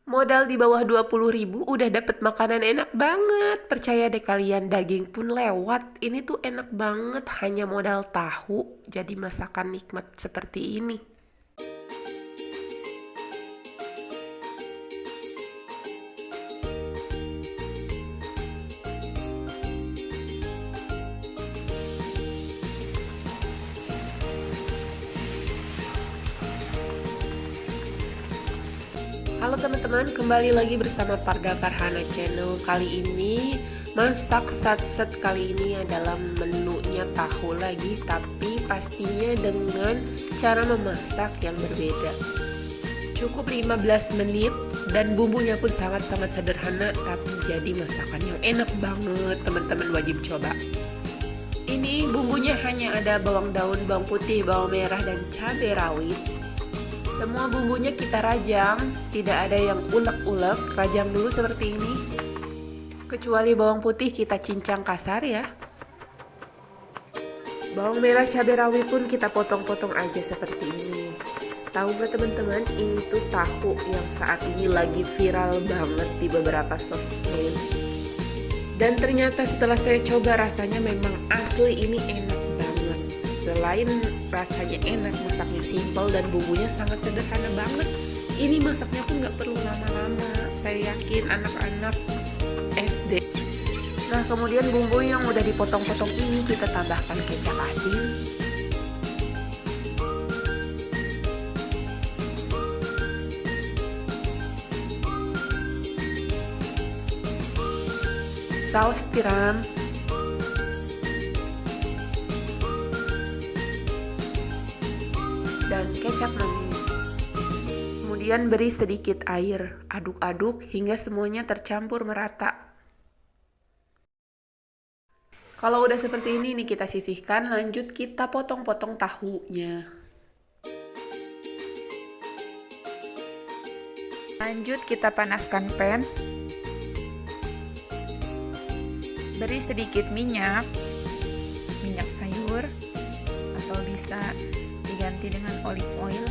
Modal di bawah 20.000 udah dapet makanan enak banget. Percaya deh kalian, daging pun lewat. Ini tuh enak banget, hanya modal tahu. Jadi masakan nikmat seperti ini. Halo teman-teman, kembali lagi bersama Parda Farhana Channel. Kali ini masak satset kali ini adalah menunya tahu lagi, tapi pastinya dengan cara memasak yang berbeda. Cukup 15 menit dan bumbunya pun sangat-sangat sederhana, tapi jadi masakan yang enak banget. Teman-teman wajib coba. Ini bumbunya hanya ada bawang daun, bawang putih, bawang merah, dan cabai rawit. Semua bumbunya kita rajang, tidak ada yang ulek-ulek, rajang dulu seperti ini. Kecuali bawang putih kita cincang kasar ya. Bawang merah, cabai rawit pun kita potong-potong aja seperti ini. Tahu gak teman-teman, ini tuh tahu yang saat ini lagi viral banget di beberapa sosmed. Dan ternyata setelah saya coba rasanya memang asli ini enak banget. Selain rasanya enak, masaknya simple dan bumbunya sangat sederhana banget. Ini masaknya pun nggak perlu lama-lama. Saya yakin anak-anak SD. Nah, kemudian bumbu yang udah dipotong-potong ini kita tambahkan kecap asin, saus tiram, dan kecap manis. Kemudian beri sedikit air, aduk-aduk hingga semuanya tercampur merata. Kalau udah seperti ini nih kita sisihkan, lanjut kita potong-potong tahunya. Lanjut kita panaskan pan. Beri sedikit minyak sayur atau bisa diganti dengan olive oil.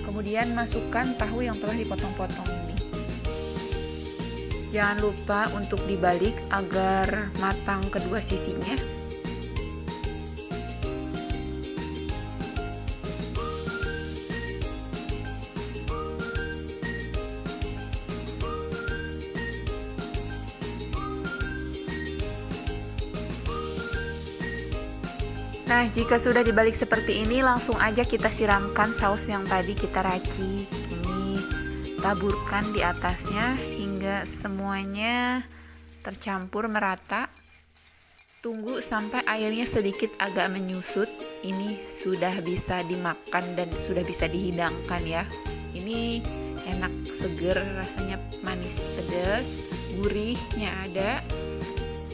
Kemudian masukkan tahu yang telah dipotong-potong ini. Jangan lupa untuk dibalik agar matang kedua sisinya. Nah, jika sudah dibalik seperti ini, langsung aja kita siramkan saus yang tadi kita racik. Ini taburkan di atasnya hingga semuanya tercampur merata. Tunggu sampai airnya sedikit agak menyusut. Ini sudah bisa dimakan dan sudah bisa dihidangkan ya. Ini enak, seger, rasanya manis, pedas, gurihnya ada.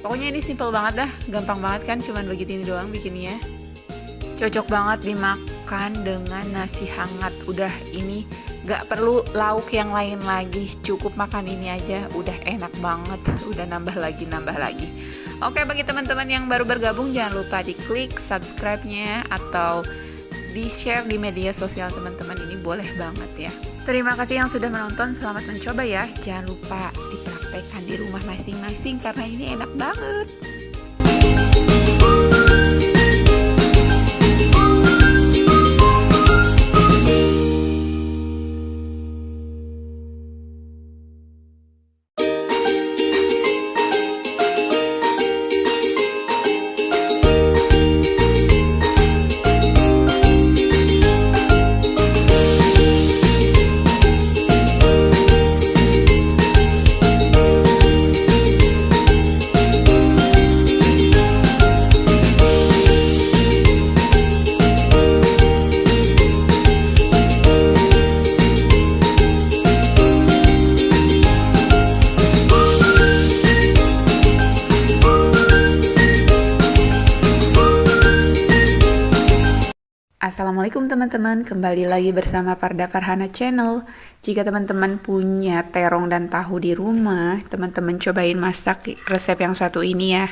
Pokoknya ini simple banget dah, gampang banget kan, cuman begini doang bikinnya. Cocok banget dimakan dengan nasi hangat. Udah, ini gak perlu lauk yang lain lagi, cukup makan ini aja udah enak banget. Udah nambah lagi. Oke, bagi teman-teman yang baru bergabung, jangan lupa diklik subscribe-nya atau di-share di media sosial teman-teman, ini boleh banget ya. Terima kasih yang sudah menonton, selamat mencoba ya. Jangan lupa dipraktekkan di rumah masing-masing karena ini enak banget. Assalamualaikum teman-teman, kembali lagi bersama Parda Farhana Channel. Jika teman-teman punya terong dan tahu di rumah, teman-teman cobain masak resep yang satu ini ya.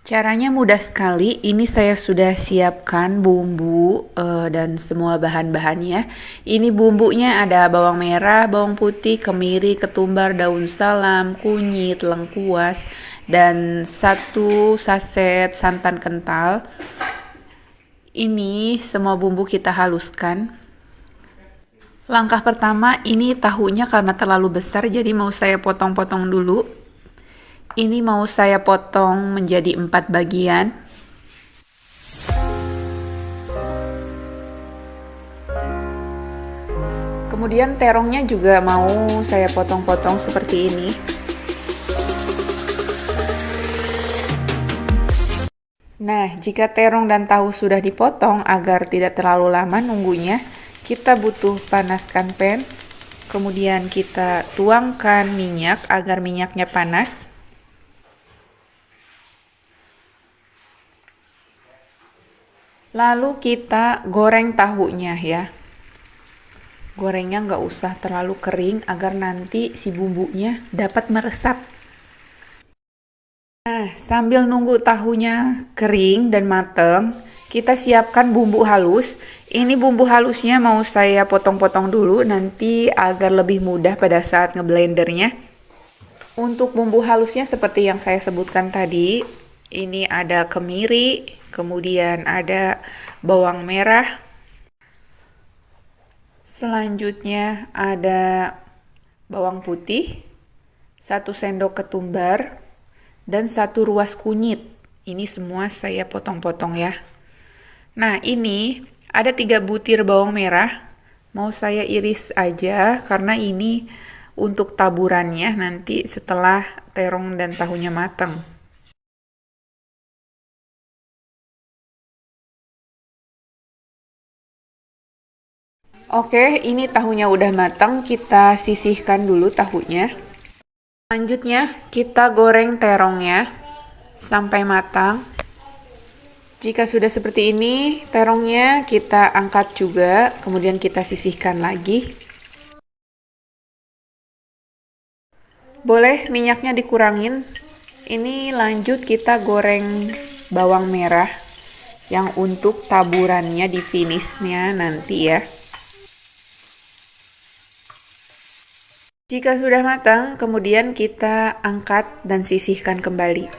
Caranya mudah sekali. Ini saya sudah siapkan bumbu dan semua bahan-bahannya. Ini bumbunya ada bawang merah, bawang putih, kemiri, ketumbar, daun salam, kunyit, lengkuas, dan 1 saset santan kental. Ini semua bumbu kita haluskan. Langkah pertama, ini tahunya karena terlalu besar, jadi mau saya potong-potong dulu. Ini mau saya potong menjadi 4 bagian. Kemudian terongnya juga mau saya potong-potong seperti ini. Nah, jika terong dan tahu sudah dipotong agar tidak terlalu lama nunggunya, kita butuh panaskan pan. Kemudian kita tuangkan minyak agar minyaknya panas. Lalu kita goreng tahunya ya. Gorengnya nggak usah terlalu kering agar nanti si bumbunya dapat meresap. Nah, sambil nunggu tahunya kering dan mateng, kita siapkan bumbu halus. Ini bumbu halusnya mau saya potong-potong dulu nanti agar lebih mudah pada saat ngeblendernya. Untuk bumbu halusnya seperti yang saya sebutkan tadi, ini ada kemiri, kemudian ada bawang merah. Selanjutnya ada bawang putih, 1 sendok ketumbar, dan 1 ruas kunyit. Ini semua saya potong-potong ya. Nah, ini ada 3 butir bawang merah. Mau saya iris aja karena ini untuk taburannya nanti setelah terong dan tahunya matang. Oke, ini tahunya udah matang, kita sisihkan dulu tahunya. Selanjutnya, kita goreng terongnya sampai matang. Jika sudah seperti ini, terongnya kita angkat juga, kemudian kita sisihkan lagi. Boleh minyaknya dikurangin. Ini lanjut kita goreng bawang merah yang untuk taburannya di finishnya nanti ya. Jika sudah matang, kemudian kita angkat dan sisihkan kembali.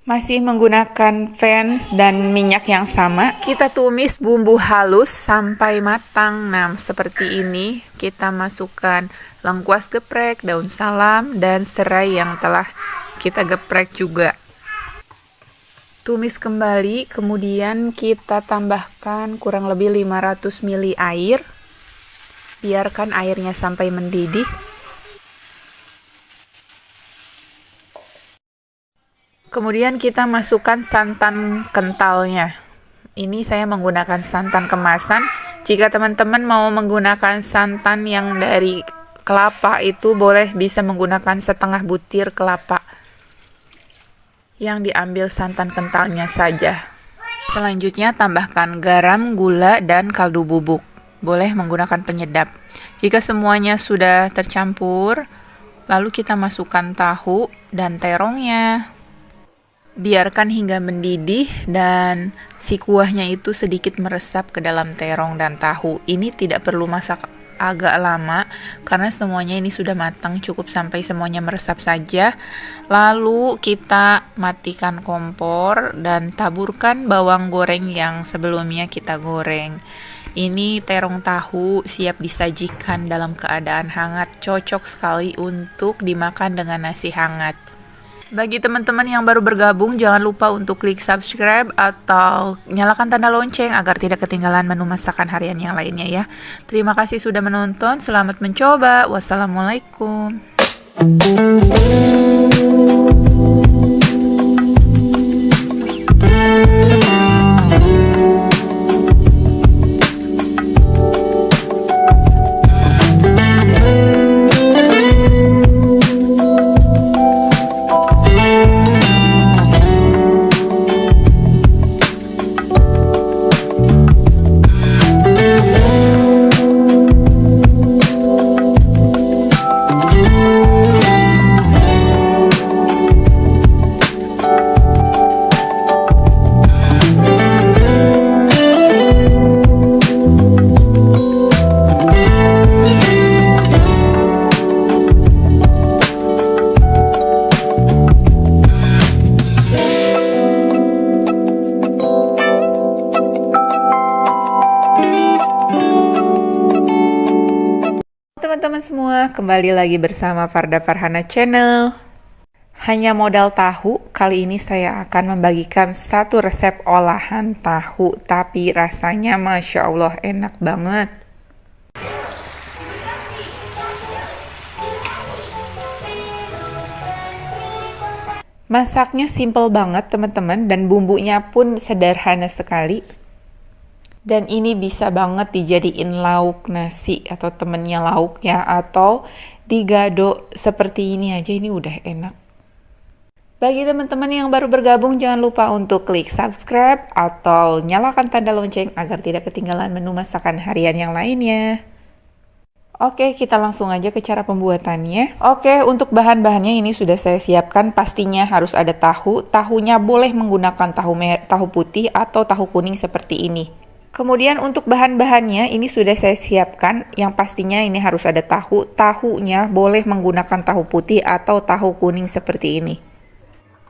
Masih menggunakan fans dan minyak yang sama, kita tumis bumbu halus sampai matang. Nah, seperti ini kita masukkan lengkuas geprek, daun salam, dan serai yang telah kita geprek juga. Tumis kembali, kemudian kita tambahkan kurang lebih 500 ml air. Biarkan airnya sampai mendidih. Kemudian kita masukkan santan kentalnya. Ini saya menggunakan santan kemasan. Jika teman-teman mau menggunakan santan yang dari kelapa itu boleh bisa menggunakan setengah butir kelapa. Yang diambil santan kentalnya saja. Selanjutnya tambahkan garam, gula, dan kaldu bubuk. Boleh menggunakan penyedap. Jika semuanya sudah tercampur, lalu kita masukkan tahu dan terongnya. Biarkan hingga mendidih dan si kuahnya itu sedikit meresap ke dalam terong dan tahu. Ini tidak perlu masak agak lama karena semuanya ini sudah matang, cukup sampai semuanya meresap saja. Lalu kita matikan kompor dan taburkan bawang goreng yang sebelumnya kita goreng. Ini terong tahu siap disajikan dalam keadaan hangat, cocok sekali untuk dimakan dengan nasi hangat. Bagi teman-teman yang baru bergabung, jangan lupa untuk klik subscribe atau nyalakan tanda lonceng agar tidak ketinggalan menu masakan harian yang lainnya ya. Terima kasih sudah menonton, selamat mencoba. Wassalamualaikum. teman-teman semua, kembali lagi bersama Farda Farhana Channel. Hanya modal tahu, kali ini saya akan membagikan satu resep olahan tahu, tapi rasanya Masya Allah enak banget. Masaknya simple banget teman-teman, dan bumbunya pun sederhana sekali. Dan ini bisa banget dijadiin lauk nasi atau temennya lauk ya, atau digado seperti ini aja, ini udah enak. Bagi teman-teman yang baru bergabung, jangan lupa untuk klik subscribe atau nyalakan tanda lonceng agar tidak ketinggalan menu masakan harian yang lainnya. Oke, kita langsung aja ke cara pembuatannya. Oke, untuk bahan-bahannya ini sudah saya siapkan. Pastinya harus ada tahu. Tahunya boleh menggunakan tahu putih atau tahu kuning seperti ini. Kemudian untuk bahan-bahannya ini sudah saya siapkan. Yang pastinya ini harus ada tahu. Tahunya boleh menggunakan tahu putih atau tahu kuning seperti ini.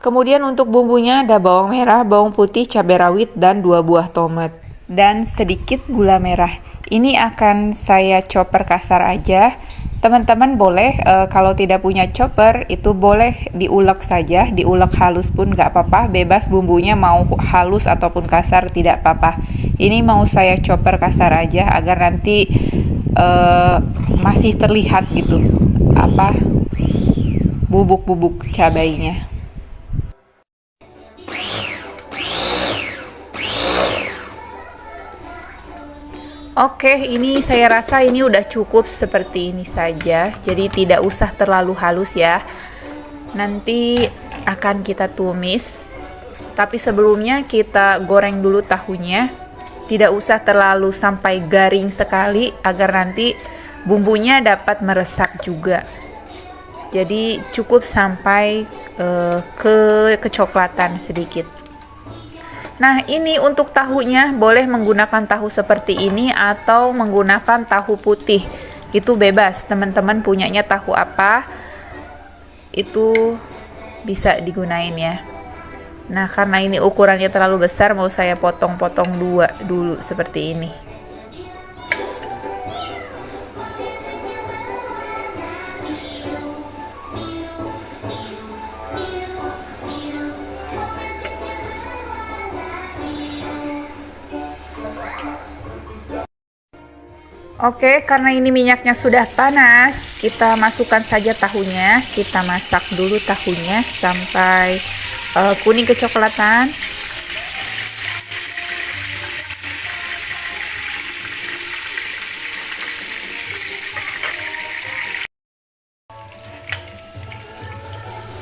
Kemudian untuk bumbunya ada bawang merah, bawang putih, cabai rawit, dan 2 buah tomat. Dan sedikit gula merah. Ini akan saya chopper kasar aja. Teman-teman boleh kalau tidak punya chopper itu boleh diulek saja, diulek halus pun nggak apa-apa, bebas bumbunya mau halus ataupun kasar tidak apa-apa. Ini mau saya chopper kasar aja agar nanti masih terlihat gitu apa bubuk-bubuk cabainya. Oke, ini saya rasa ini udah cukup seperti ini saja. Jadi tidak usah terlalu halus ya. Nanti akan kita tumis. Tapi sebelumnya kita goreng dulu tahunya. Tidak usah terlalu sampai garing sekali agar nanti bumbunya dapat meresap juga. Jadi cukup sampai ke kecoklatan sedikit. Nah, ini untuk tahunya boleh menggunakan tahu seperti ini atau menggunakan tahu putih. Itu bebas, teman-teman punyanya tahu apa, itu bisa digunain ya. Nah, karena ini ukurannya terlalu besar, mau saya potong-potong 2 dulu seperti ini. Oke, karena ini minyaknya sudah panas, kita masukkan saja tahunya. Kita masak dulu tahunya sampai kuning kecoklatan.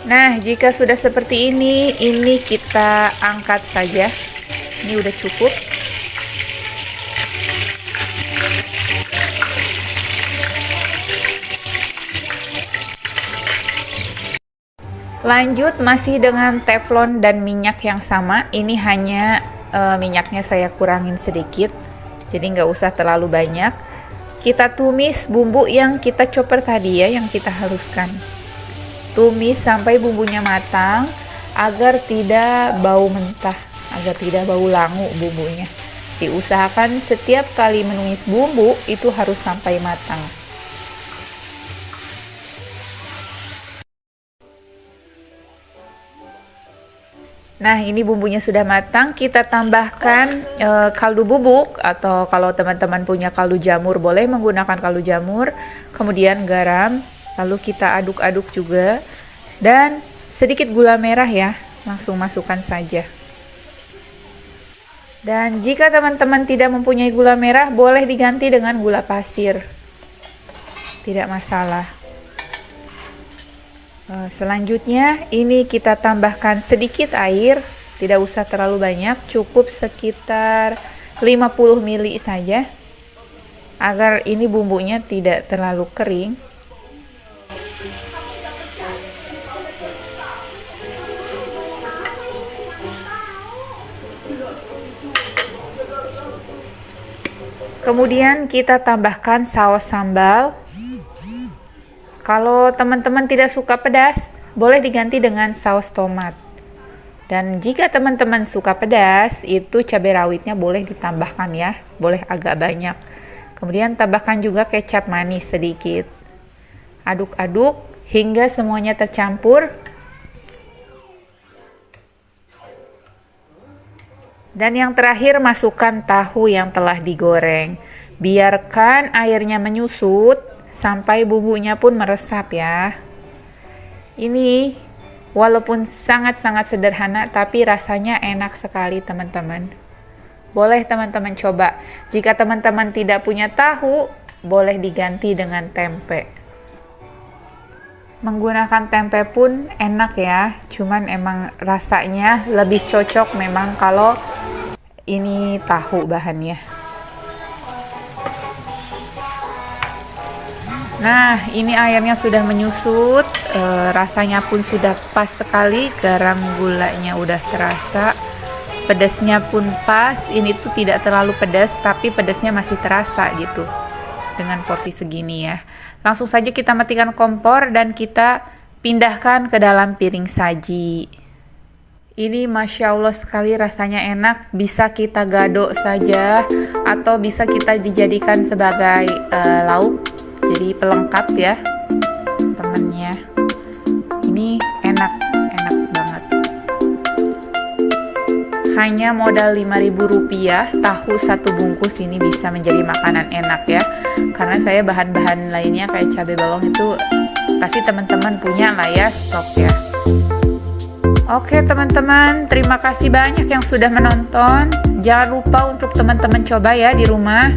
Nah, jika sudah seperti ini kita angkat saja. Ini udah cukup. Lanjut masih dengan teflon dan minyak yang sama. Ini hanya minyaknya saya kurangin sedikit, jadi nggak usah terlalu banyak. Kita tumis bumbu yang kita chopper tadi ya, yang kita haluskan. Tumis sampai bumbunya matang agar tidak bau mentah, agar tidak bau langu bumbunya. Diusahakan setiap kali menumis bumbu itu harus sampai matang. Nah, ini bumbunya sudah matang, kita tambahkan kaldu bubuk, atau kalau teman-teman punya kaldu jamur boleh menggunakan kaldu jamur, kemudian garam, lalu kita aduk-aduk juga, dan sedikit gula merah ya, langsung masukkan saja. Dan jika teman-teman tidak mempunyai gula merah, boleh diganti dengan gula pasir, tidak masalah. Selanjutnya ini kita tambahkan sedikit air, tidak usah terlalu banyak, cukup sekitar 50 ml saja agar ini bumbunya tidak terlalu kering. Kemudian kita tambahkan saus sambal. Kalau teman-teman tidak suka pedas, boleh diganti dengan saus tomat. Dan jika teman-teman suka pedas, itu cabai rawitnya boleh ditambahkan ya, boleh agak banyak. Kemudian tambahkan juga kecap manis sedikit. Aduk-aduk hingga semuanya tercampur. Dan yang terakhir, masukkan tahu yang telah digoreng. Biarkan airnya menyusut sampai bumbunya pun meresap ya. Ini walaupun sangat-sangat sederhana, tapi rasanya enak sekali teman-teman. Boleh teman-teman coba. Jika teman-teman tidak punya tahu, boleh diganti dengan tempe. Menggunakan tempe pun enak ya, cuman emang rasanya lebih cocok memang kalau ini tahu bahannya. Nah, ini airnya sudah menyusut, rasanya pun sudah pas sekali, garam gulanya udah terasa, pedasnya pun pas. Ini tuh tidak terlalu pedas, tapi pedasnya masih terasa gitu dengan porsi segini ya. Langsung saja kita matikan kompor dan kita pindahkan ke dalam piring saji. Ini Masya Allah sekali, rasanya enak, bisa kita gadok saja atau bisa kita dijadikan sebagai lauk, jadi pelengkap ya temennya. Ini enak banget. Hanya modal Rp5.000, tahu satu bungkus ini bisa menjadi makanan enak ya. Karena saya bahan-bahan lainnya kayak cabai bawang itu pasti teman-teman punya lah ya, stok ya. Oke teman-teman, terima kasih banyak yang sudah menonton. Jangan lupa untuk teman-teman coba ya di rumah.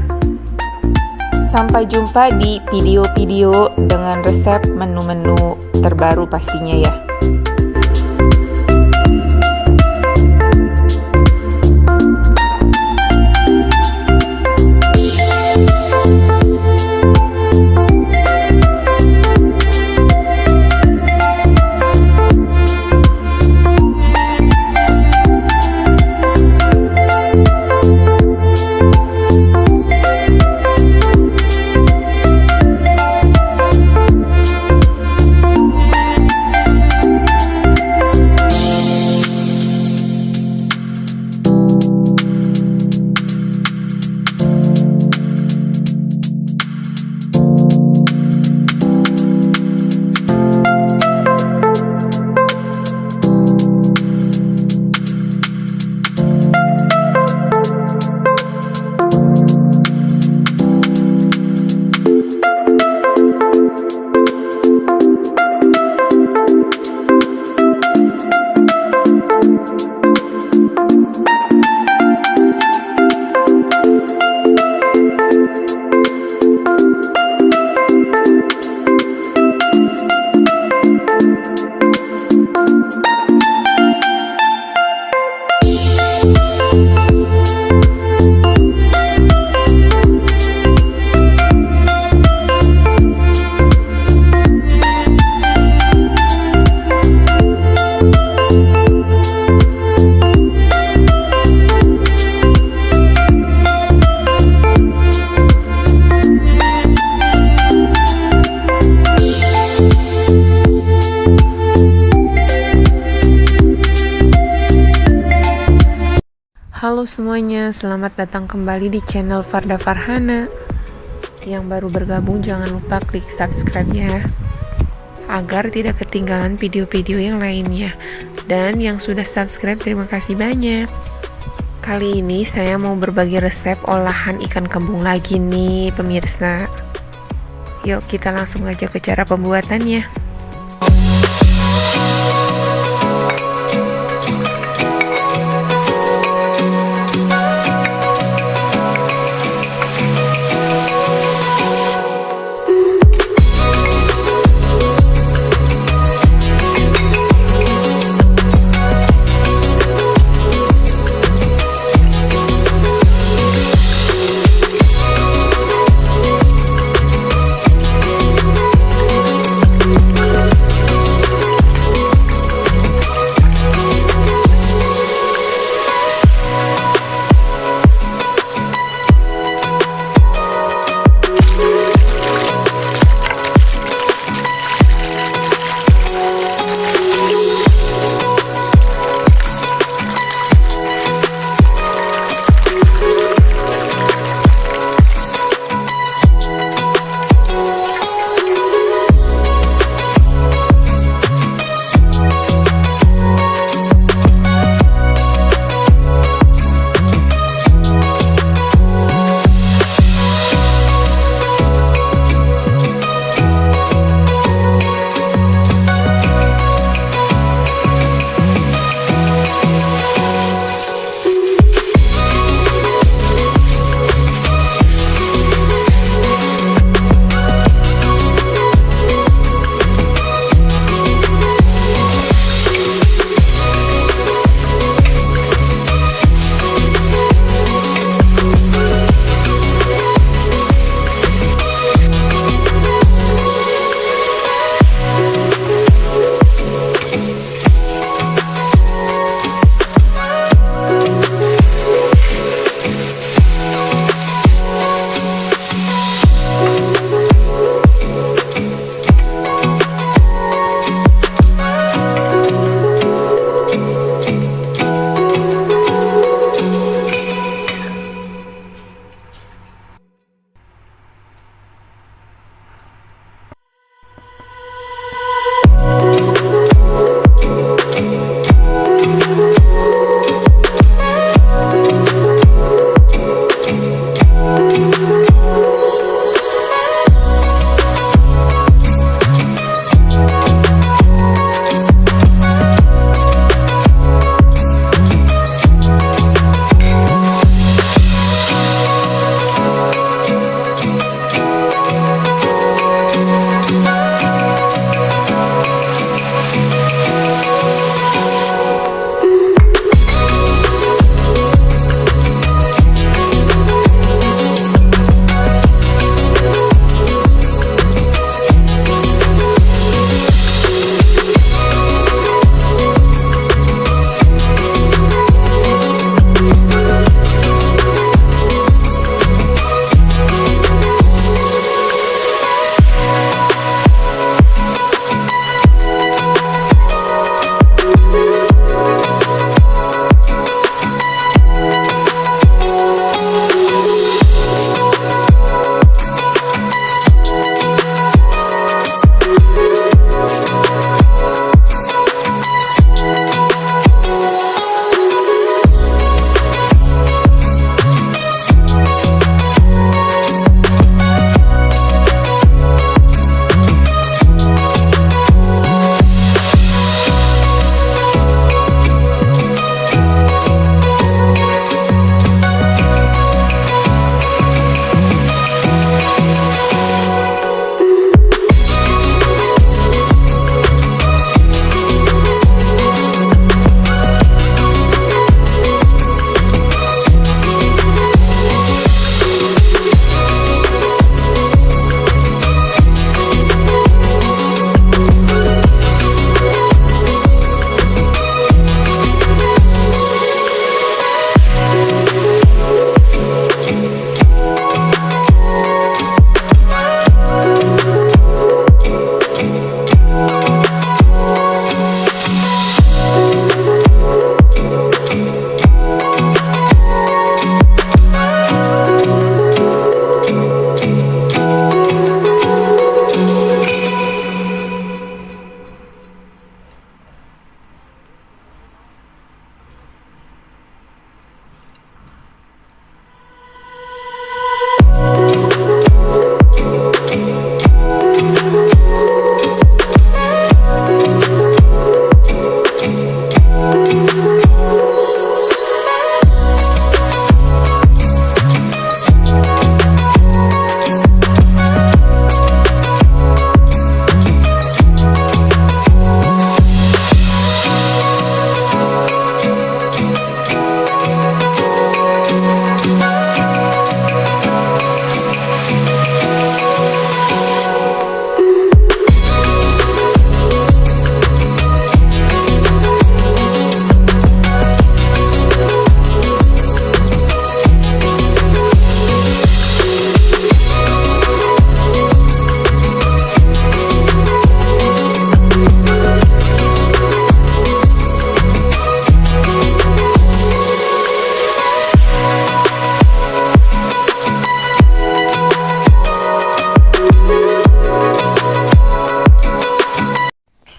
Sampai jumpa di video-video dengan resep menu-menu terbaru pastinya ya. Halo semuanya, selamat datang kembali di channel Farda Farhana. Yang baru bergabung jangan lupa klik subscribe ya, agar tidak ketinggalan video-video yang lainnya. Dan yang sudah subscribe terima kasih banyak. Kali ini saya mau berbagi resep olahan ikan kembung lagi nih pemirsa. Yuk kita langsung aja ke cara pembuatannya.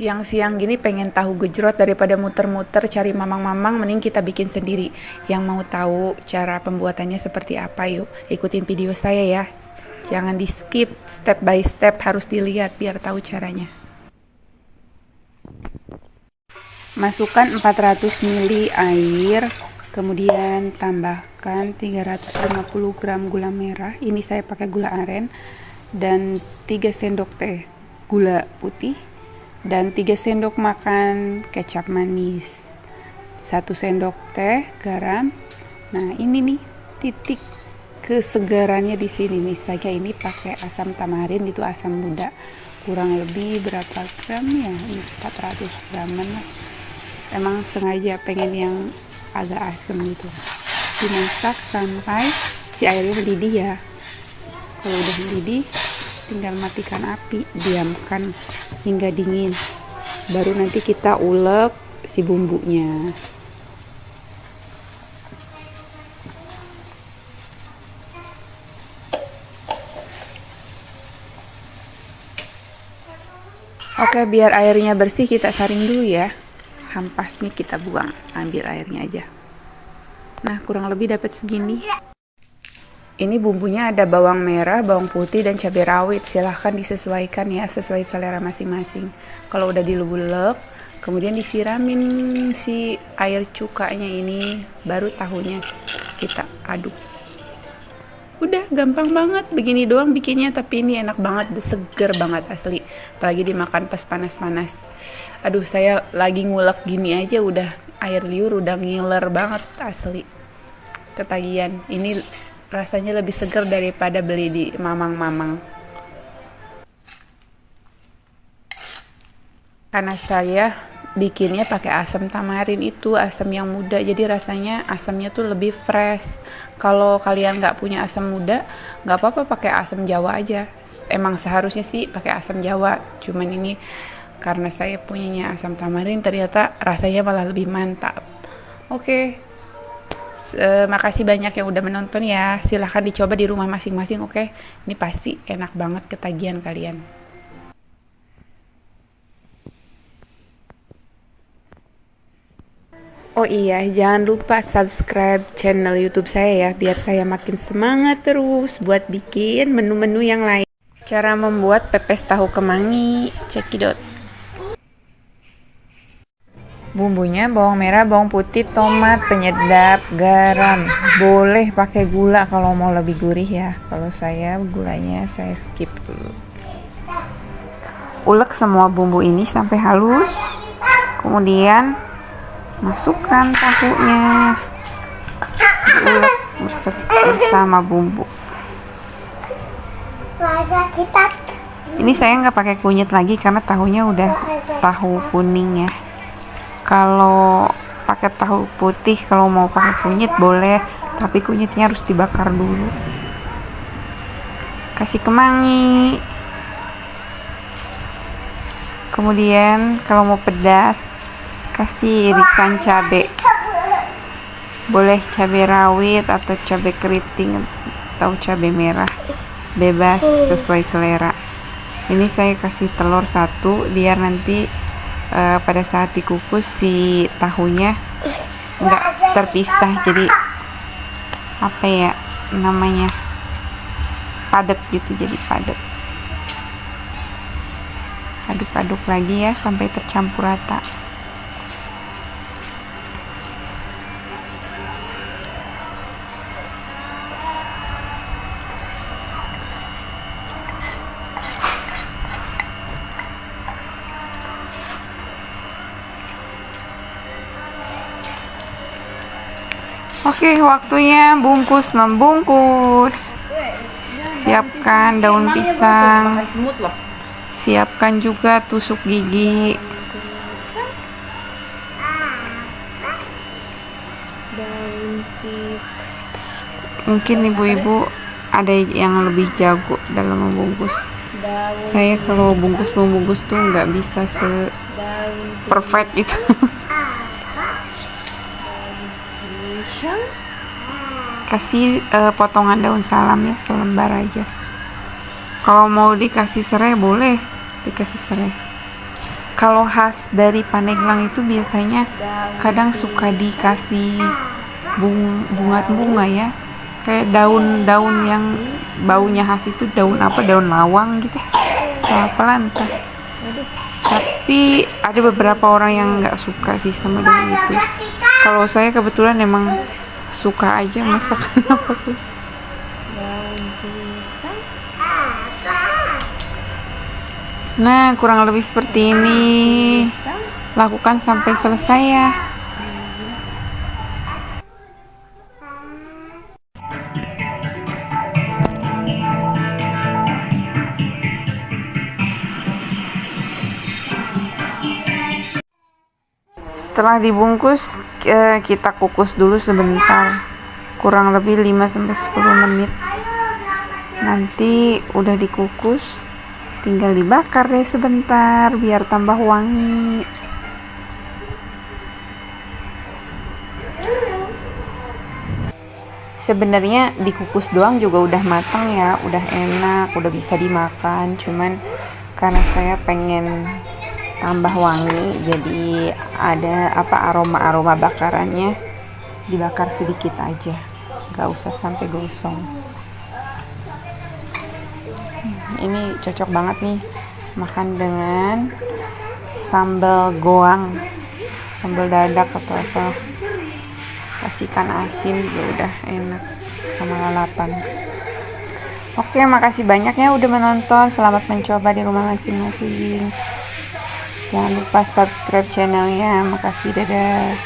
Siang-siang gini pengen tahu gejrot daripada muter-muter cari mamang-mamang, mending kita bikin sendiri. Yang mau tahu cara pembuatannya seperti apa, yuk ikutin video saya ya. Jangan di skip, step by step harus dilihat biar tahu caranya. Masukkan 400 ml air, kemudian tambahkan 350 gram gula merah. Ini saya pakai gula aren, dan 3 sendok teh gula putih, dan 3 sendok makan kecap manis, 1 sendok teh garam. Nah, ini nih titik kesegarannya di sini nih. Saya ini pakai asam tamarin, itu asam muda. Kurang lebih berapa gram ya? 400 graman lah. Emang sengaja pengen yang agak asam gitu. Dimasak sampai si airnya mendidih ya. Kalau udah mendidih, tinggal matikan api, diamkan hingga dingin. Baru nanti kita ulek si bumbunya. Oke, biar airnya bersih kita saring dulu ya. Hampas nih kita buang, ambil airnya aja. Nah, kurang lebih dapat segini. Ini bumbunya ada bawang merah, bawang putih, dan cabai rawit. Silahkan disesuaikan ya, sesuai selera masing-masing. Kalau udah dilebulek, kemudian disiramin si air cukanya ini, baru tahunya kita aduk. Udah gampang banget, begini doang bikinnya, tapi ini enak banget, seger banget asli. Apalagi dimakan pas panas-panas. Aduh, saya lagi ngulek gini aja udah air liur udah ngiler banget asli. Ketagihan. Ini rasanya lebih seger daripada beli di mamang-mamang. Karena saya bikinnya pakai asam tamarin, itu asam yang muda, jadi rasanya asamnya tuh lebih fresh. Kalau kalian nggak punya asam muda, nggak apa-apa pakai asam jawa aja. Emang seharusnya sih pakai asam jawa, cuman ini karena saya punyanya asam tamarin, ternyata rasanya malah lebih mantap. Oke, makasih banyak yang udah menonton ya. Silahkan dicoba di rumah masing-masing. Oke, ini pasti enak banget, ketagihan kalian. Oh iya, jangan lupa subscribe channel YouTube saya ya, biar saya makin semangat terus buat bikin menu-menu yang lain. Cara membuat pepes tahu kemangi, cekidot. Bumbunya bawang merah, bawang putih, tomat, penyedap, garam. Boleh pakai gula kalau mau lebih gurih ya. Kalau saya gulanya saya skip dulu. Ulek semua bumbu ini sampai halus. Kemudian masukkan tahunya, diulek bersama bumbu. Ini saya nggak pakai kunyit lagi karena tahunya udah tahu kuning ya. Kalau pakai tahu putih, kalau mau pakai kunyit boleh, tapi kunyitnya harus dibakar dulu. Kasih kemangi. Kemudian kalau mau pedas, kasih irisan cabai. Boleh cabai rawit atau cabai keriting atau cabai merah, bebas sesuai selera. Ini saya kasih telur 1 biar nanti pada saat dikukus si tahunya nggak terpisah, jadi apa ya namanya, padat gitu, jadi padat. Aduk-aduk lagi ya sampai tercampur rata. Oke, waktunya bungkus, membungkus. Siapkan daun pisang. Siapkan juga tusuk gigi. Mungkin ibu-ibu ada yang lebih jago dalam membungkus. Saya kalau membungkus tuh nggak bisa perfect itu. Kasih potongan daun salam ya, selembar aja. Kalau mau dikasih serai boleh dikasih serai. Kalau khas dari Pandeglang itu biasanya kadang suka dikasih bunga ya, kayak daun-daun yang baunya khas itu daun apa, daun lawang gitu, apa lantah. Tapi ada beberapa orang yang nggak suka sih sama daun itu. Kalau saya kebetulan emang suka aja masakan apapun. Nah, kurang lebih seperti ini. Lakukan sampai selesai ya. Setelah dibungkus, kita kukus dulu sebentar. Kurang lebih 5-10 menit. Nanti udah dikukus, tinggal dibakar deh sebentar biar tambah wangi. Sebenarnya dikukus doang juga udah matang ya, udah enak, udah bisa dimakan. Cuman karena saya pengen tambah wangi, jadi ada aroma bakarannya dibakar sedikit aja, gak usah sampai gosong. Ini cocok banget nih makan dengan sambal goang, sambal dadak atau apa, kasih ikan asin juga udah enak sama lalapan. Oke, makasih banyak ya udah menonton. Selamat mencoba di rumah masing-masing. Jangan lupa subscribe channelnya. Makasih, dadah.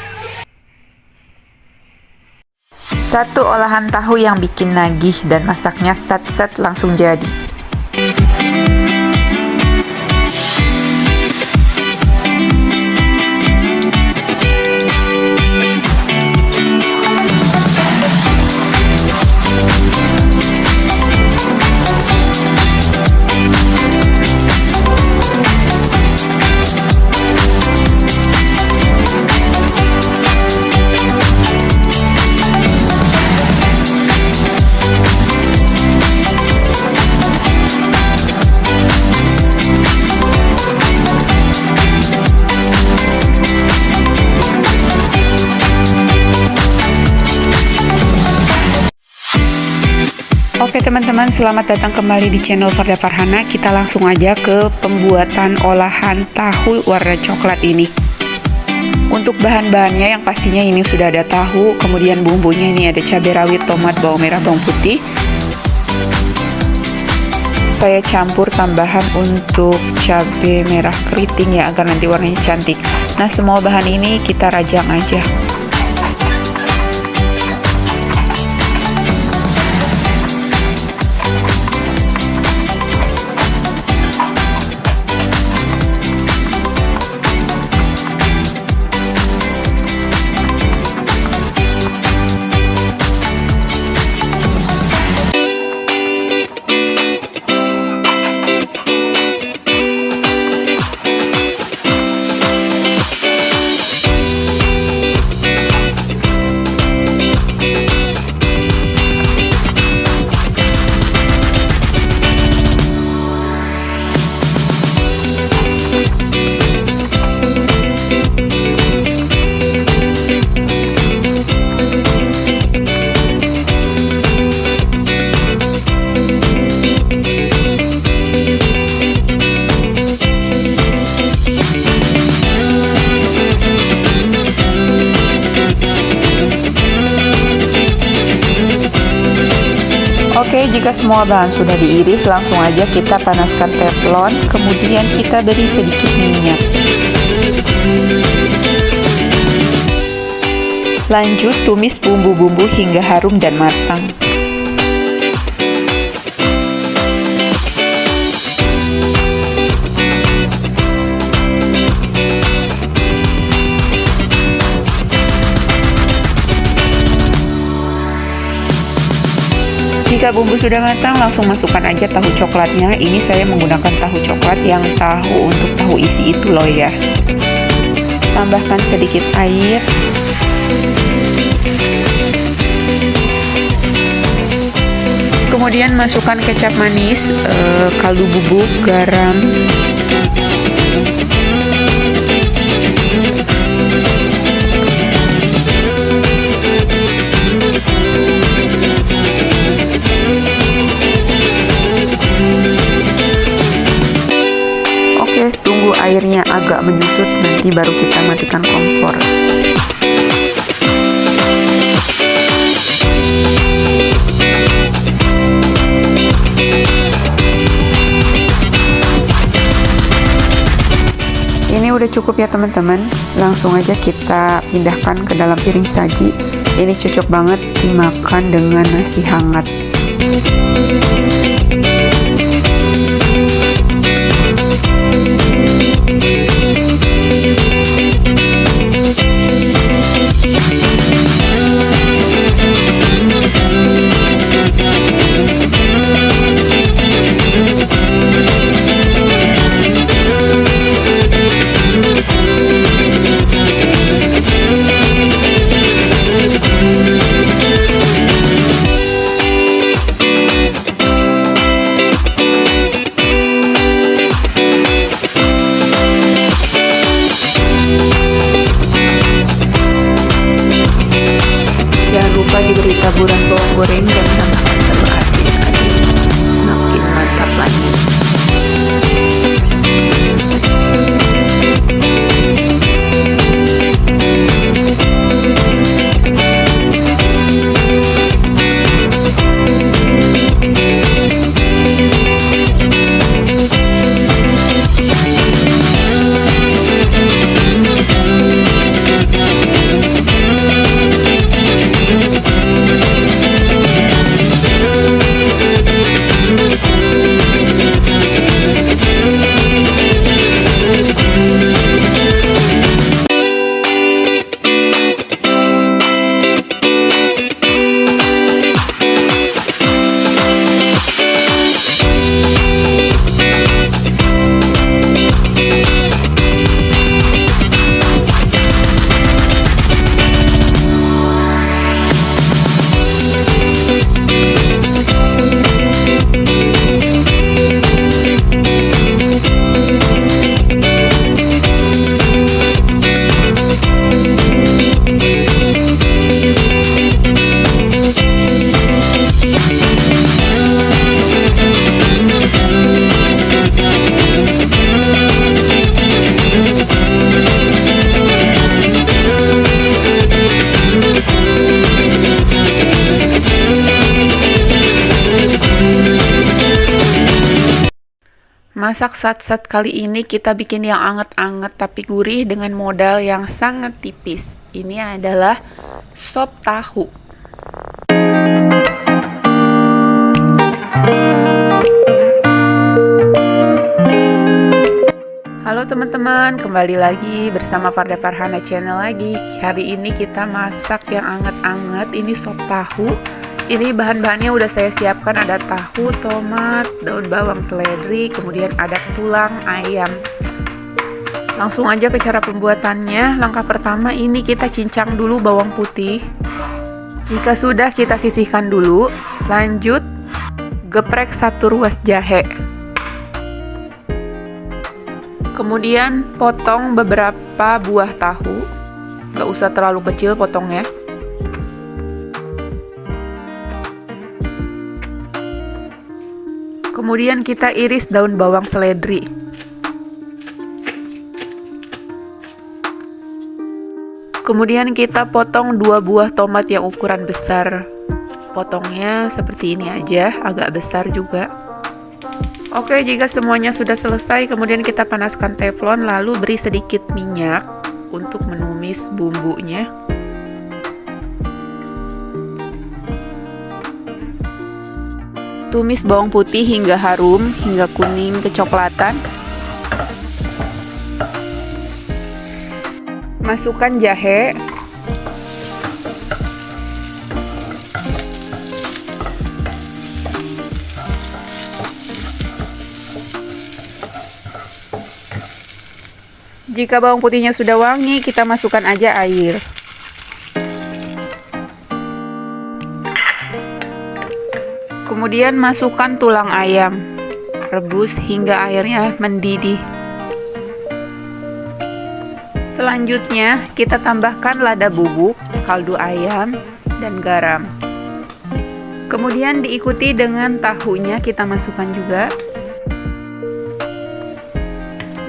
Satu olahan tahu yang bikin nagih dan masaknya sat-sat langsung jadi. Oke teman-teman, selamat datang kembali di channel Farda Farhana. Kita langsung aja ke pembuatan olahan tahu warna coklat ini. Untuk bahan-bahannya yang pastinya ini sudah ada tahu, kemudian bumbunya ini ada cabai rawit, tomat, bawang merah, bawang putih. Saya campur tambahan untuk cabai merah keriting ya, agar nanti warnanya cantik. Nah, semua bahan ini kita rajang aja. Oke, jika semua bahan sudah diiris, langsung aja kita panaskan teflon, kemudian kita beri sedikit minyak. Lanjut tumis bumbu-bumbu hingga harum dan matang. Jika bumbu sudah matang, langsung masukkan aja tahu coklatnya. Ini saya menggunakan tahu coklat yang tahu untuk tahu isi itu loh ya. Tambahkan sedikit air. Kemudian masukkan kecap manis, kaldu bubuk, garam. Oke, tunggu airnya agak menyusut, nanti baru kita matikan kompor. Ini udah cukup ya teman-teman, langsung aja kita pindahkan ke dalam piring saji. Ini cocok banget dimakan dengan nasi hangat. Diberi taburan bawang goreng dan tambahkan telur asin agar makin mantap lagi. Masak sat-sat kali ini kita bikin yang anget-anget tapi gurih dengan modal yang sangat tipis. Ini adalah sop tahu. Halo teman-teman, kembali lagi bersama Parda Farhana Channel lagi. Hari ini kita masak yang anget-anget, ini sop tahu. Ini bahan-bahannya udah saya siapkan, ada tahu, tomat, daun bawang seledri, kemudian ada tulang ayam. Langsung aja ke cara pembuatannya. Langkah pertama ini kita cincang dulu bawang putih. Jika sudah, kita sisihkan dulu. Lanjut geprek 1 ruas jahe. Kemudian potong beberapa buah tahu. Gak usah terlalu kecil potongnya. Kemudian kita iris daun bawang seledri. Kemudian kita potong 2 buah tomat yang ukuran besar. Potongnya seperti ini aja, agak besar juga. Oke, jika semuanya sudah selesai, kemudian kita panaskan teflon, lalu beri sedikit minyak untuk menumis bumbunya. Tumis bawang putih hingga harum, hingga kuning kecoklatan. Masukkan jahe. Jika bawang putihnya sudah wangi, kita masukkan aja air. Kemudian masukkan tulang ayam. Rebus hingga airnya mendidih. Selanjutnya, kita tambahkan lada bubuk, kaldu ayam, dan garam. Kemudian diikuti dengan tahunya, kita masukkan juga.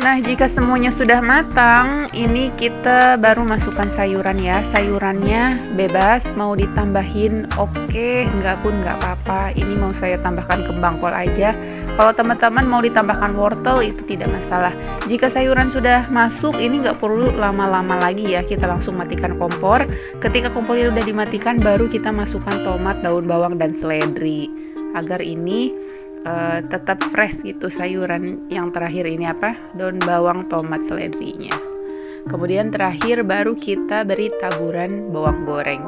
Nah, jika semuanya sudah matang, ini kita baru masukkan sayuran ya. Sayurannya bebas, mau ditambahin oke, enggak pun enggak apa-apa. Ini mau saya tambahkan kembang kol aja. Kalau teman-teman mau ditambahkan wortel itu tidak masalah. Jika sayuran sudah masuk, ini enggak perlu lama-lama lagi ya. Kita langsung matikan kompor. Ketika kompornya sudah dimatikan, baru kita masukkan tomat, daun bawang, dan seledri. Agar ini tetap fresh gitu sayuran yang terakhir ini daun bawang, tomat, seledrinya. Kemudian terakhir baru kita beri taburan bawang goreng.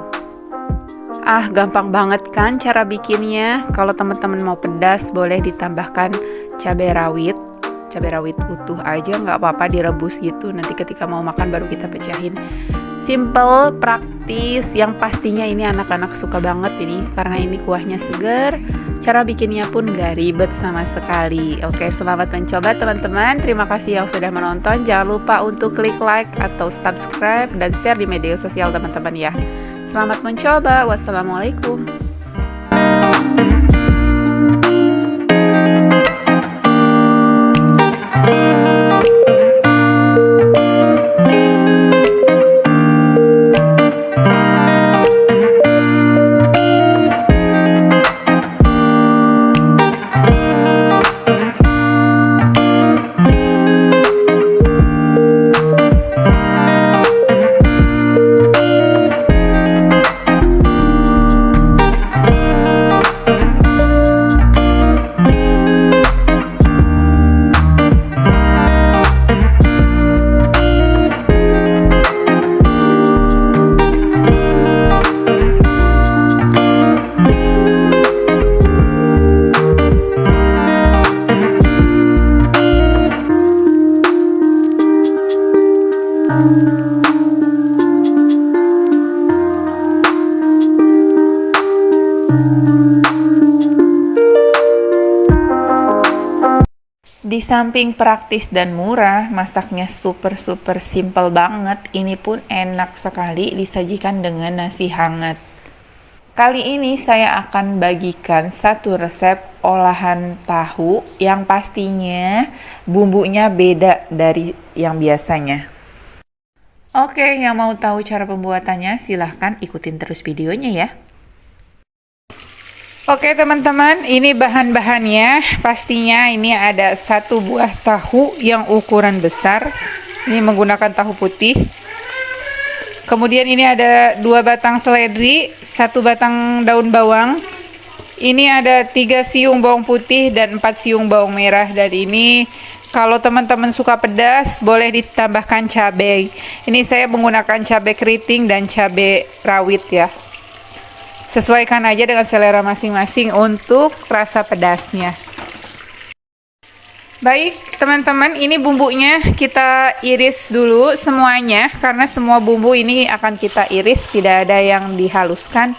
Gampang banget kan cara bikinnya. Kalau teman-teman mau pedas boleh ditambahkan cabai rawit utuh aja nggak apa-apa, direbus gitu, nanti ketika mau makan baru kita pecahin. Simple, praktis, yang pastinya ini anak-anak suka banget ini karena ini kuahnya segar. Cara bikinnya pun gak ribet sama sekali. Oke, selamat mencoba teman-teman. Terima kasih yang sudah menonton. Jangan lupa untuk klik like atau subscribe dan share di media sosial teman-teman ya. Selamat mencoba. Wassalamualaikum. Di samping praktis dan murah, masaknya super simple banget. Ini pun enak sekali disajikan dengan nasi hangat. Kali ini saya akan bagikan satu resep olahan tahu yang pastinya bumbunya beda dari yang biasanya. Oke, yang mau tahu cara pembuatannya silahkan ikutin terus videonya ya. Oke teman-teman, ini bahan-bahannya. Pastinya ini ada satu buah tahu yang ukuran besar. Ini menggunakan tahu putih. Kemudian ini ada 2 batang seledri, 1 batang daun bawang. Ini ada 3 siung bawang putih dan 4 siung bawang merah. Dan ini kalau teman-teman suka pedas boleh ditambahkan cabai. Ini saya menggunakan cabai keriting dan cabai rawit ya. Sesuaikan aja dengan selera masing-masing untuk rasa pedasnya. Baik teman-teman, ini bumbunya kita iris dulu semuanya, karena semua bumbu ini akan kita iris, tidak ada yang dihaluskan.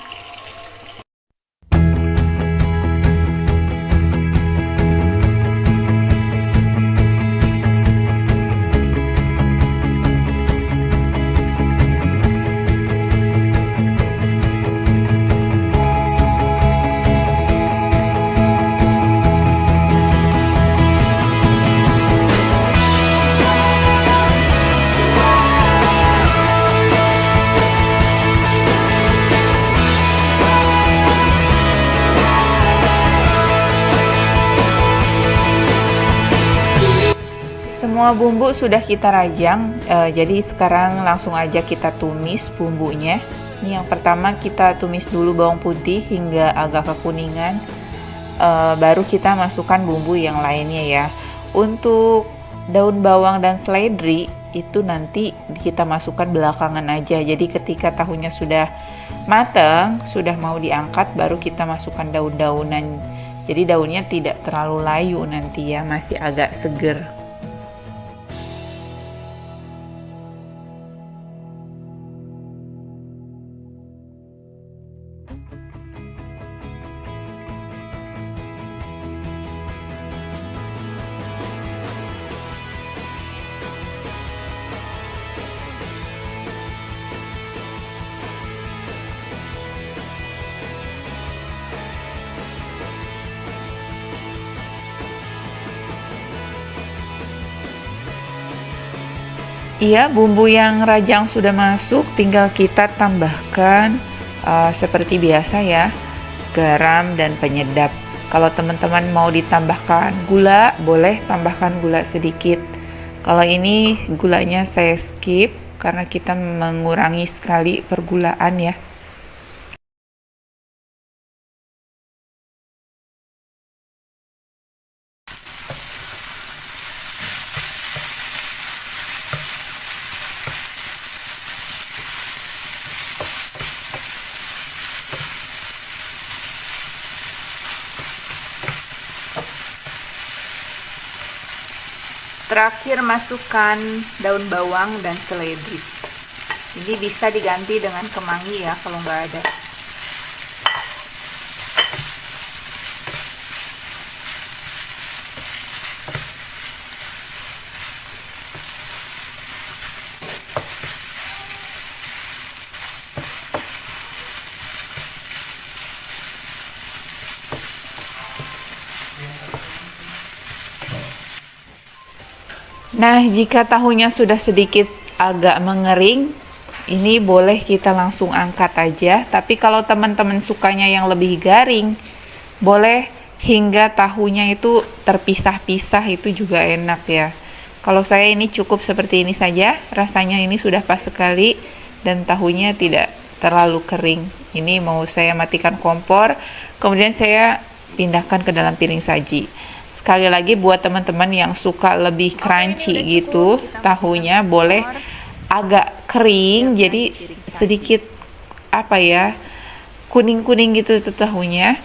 Semua bumbu sudah kita rajang, jadi sekarang langsung aja kita tumis bumbunya. Ini yang pertama kita tumis dulu bawang putih hingga agak kekuningan, baru kita masukkan bumbu yang lainnya ya. Untuk daun bawang dan seledri itu nanti kita masukkan belakangan aja. Jadi ketika tahunya sudah matang, sudah mau diangkat, baru kita masukkan daun-daunan. Jadi daunnya tidak terlalu layu nanti ya, masih agak seger. Iya, bumbu yang rajang sudah masuk, tinggal kita tambahkan seperti biasa ya, garam dan penyedap. Kalau teman-teman mau ditambahkan gula, boleh tambahkan gula sedikit. Kalau ini gulanya saya skip karena kita mengurangi sekali pergulaan ya. Terakhir masukkan daun bawang dan seledri. Ini bisa diganti dengan kemangi ya kalau nggak ada. Nah, jika tahunya sudah sedikit agak mengering, ini boleh kita langsung angkat aja. Tapi kalau teman-teman sukanya yang lebih garing, boleh hingga tahunya itu terpisah-pisah, itu juga enak ya. Kalau saya ini cukup seperti ini saja, rasanya ini sudah pas sekali dan tahunya tidak terlalu kering. Ini mau saya matikan kompor, kemudian saya pindahkan ke dalam piring saji. Sekali lagi buat teman-teman yang suka lebih crunchy gitu, tahunya boleh agak kering, jadi sedikit apa ya, kuning-kuning gitu tahunya,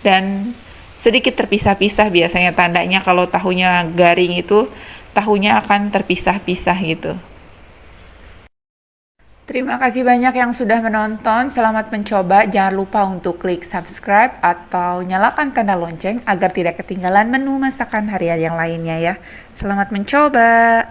dan sedikit terpisah-pisah. Biasanya tandanya kalau tahunya garing itu tahunya akan terpisah-pisah gitu. Terima kasih banyak yang sudah menonton. Selamat mencoba. Jangan lupa untuk klik subscribe atau nyalakan tanda lonceng agar tidak ketinggalan menu masakan harian yang lainnya ya. Selamat mencoba.